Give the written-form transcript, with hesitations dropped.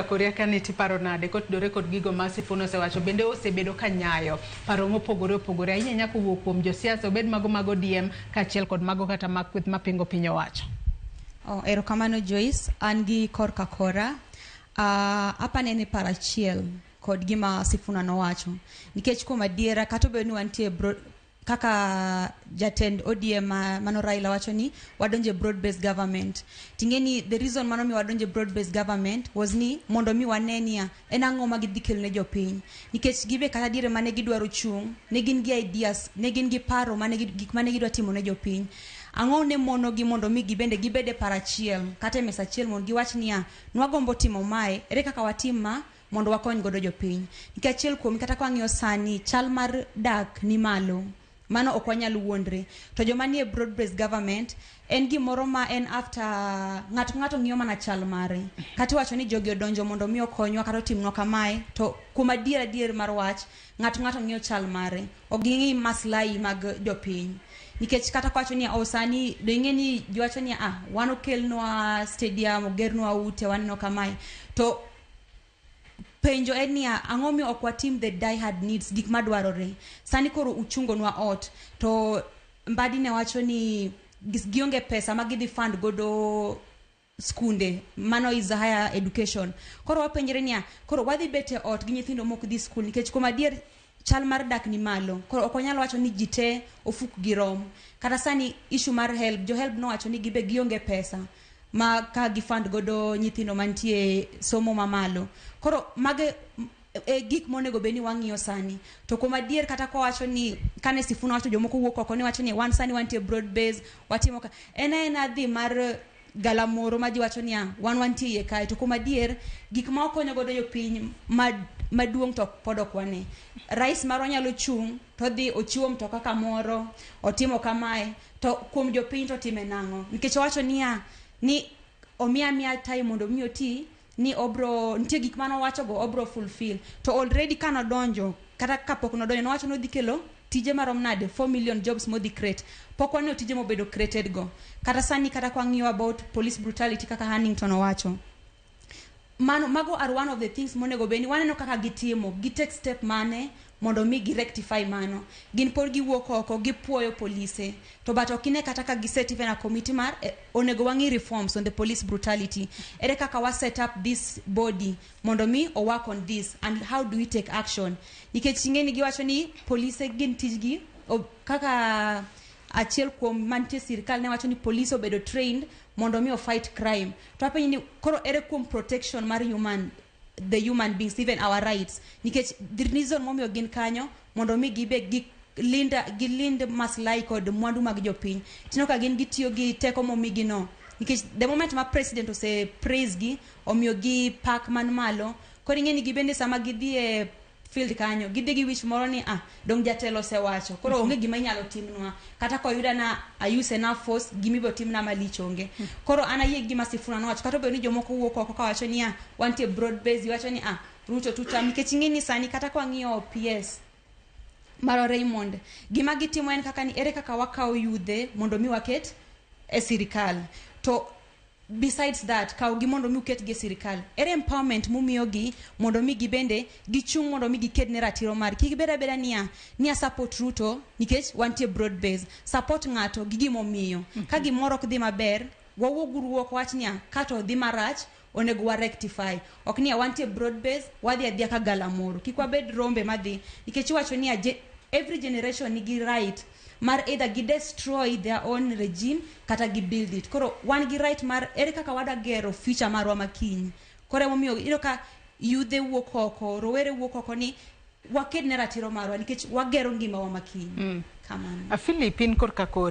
Korea kaneti paro nade kotudore kod gigo ma Sifuna osewacho bende osebedo kanyayo paro mopogore opogore ahinya nyaka wuok kuom josiasa obed mago DM kaachiel kod mago kata makwith mapingo piny owacho. Erokamano Joyce, an gi korka kora apane ni paro achiel kod gima Sifuna nowacho nikech kuom adiera kata obedo ni wantie kaka jatend ODM mano Raila wacho ni wadonje broad based government. Tingeni the reason mano mi wadonje broad based government was ni mondo mi wanenia en ang'o ma gidhi kelne jopiny nikech gibe kata dire mane gidwaro chung ne gin gi ideas ne gin gi paro gik mane gidwa timo ne jopiny. Ang'o ne mono gi mondo mi gibede paro achiel kata mesa achiel mondo giwach niya nwagombo timo mae ere kaka watim ma mondo wakony godo jopiny nikech achiel kuom kata kwa ng'iyo sani chal mar dak ni malo mano ok wanyal wuondre to joma nie broad based government en gimoro ma en after ng'ato ng'iyo mana chal mare kata wacho ni jogi odonjo mondo mi okonywa kata timnwa kamae to kuma adier mar wach ng'ato ng'iyo chal mare ok ging'i maslahi mag jopiny nikech kata kwacho ni osani do ing'eni jiwacho ni wan okelnwa stadium ogernwa ute waneno kamae to penjo en niya ang'o mi ok watim the die hard needs gik madwarore sani koro uchungonwa ot to mbadi ne wacho ni gionge pesa ma gidhi fund godo skunde mano is higher education koro wapenjre niya koro wadhi bete ot gi nyithindo mok dhi skul nikech kuom adier chal mar dak ni malo koro ok wanyal wacho ni jite ofuk gi rom kata sani issue mar help jo help no wacho ni gibe gionge pesa ma ka gifund godo nyithindo mantie somo mamalo koro mage gik monego beni wang'iyo sani to kuom adier kata ko wacho ni kane Sifuna wacho jomoko wuok oko ni wacho ni wan sani wantie broad base watimo ka en adhi mar galamoro ma ji wacho ni wan wantie iye kae to kuom adier gik ma okonyo godo jopiny maduong' to pod ok wane rais marwa nyalo chung to dhi ochiwo mtoka kamoro otimo kamae to kuom jopiny to time nang'o nikech wacho ni omiya time mondo mi oti ni obro nitie gik mano wacho go obro fulfill to already kana donjo kata kapok no donjo no wacho no dhi kelo tije marom nade 4 million jobs modi create pok wane tije mobedo created go kata sani kata kwa ng'iyo about police brutality kaka Hannington owacho mago are one of the things monego beni waneno kaka gitimo take step mane mondo mi rectify mano gin por giwuok oko gipuoyo police to but okine kata ka giset even a committee mar onego wangi reforms on the police brutality ere kaka wa set up this body mondo mi o work on this and how do we take action nikech ingeni giwacho ni police gin tijgi kaka achiel kuom mantie sirkal ne wacho ni police obedo trained mondo mi o fight crime to apenyi ni koro ere kuom protection mar the human beings even our rights nikech the reason momiyo gin kanyo mondo mi gibe gilind maslahi kod mwandu mag jopiny tino ka gin gitiyo gi teko momigi no nikech the moment ma president ose praise gi omiyo gi pak man malo koro ing'eni gibende sama gidhie field kanyo gidhi gi wich moro ni dong jatelo se wacho koro onge gima inyalo timnwa kata ko yuda na use enough force gimibo timna malich onge koro anayie gima Sifuna no wacho kata obedo ni jomoko wuok oko ka wacho ni wantie broad base wacho ni Ruto tutam nikech ing'eni sani kata kwa ng'iyo PS Maro Raymond gima gitimo en kaka ni ere kaka wakao yudhe mondo mi waket e sirikal to besides that kaw gi mondo mi uket gi sirikal ere empowerment mumiyogi mondo mi gibende gichung mondo mi giked ne ratiro mar kibeda niya support Ruto nikech wantie broad base support ng'ato gi gimomiyo ka gimoro ok dhi maber wawuok wach niya kato dhi marach onego wa rectify ok niya wantie broad base wadhi adhiya ka galamoro kikwa bed rombe madhi nikech wacho niya every generation nigi right mar either gi destroy their own regime kata gi build it koro wan gi right mar ere kaka wada gero future marwa makiny koro momiyo ino ka yudhe wuok oko rowere wuok oko ni waked ne ratiro marwa nikech wagero ngima wa makiny kamano Philipine korka kori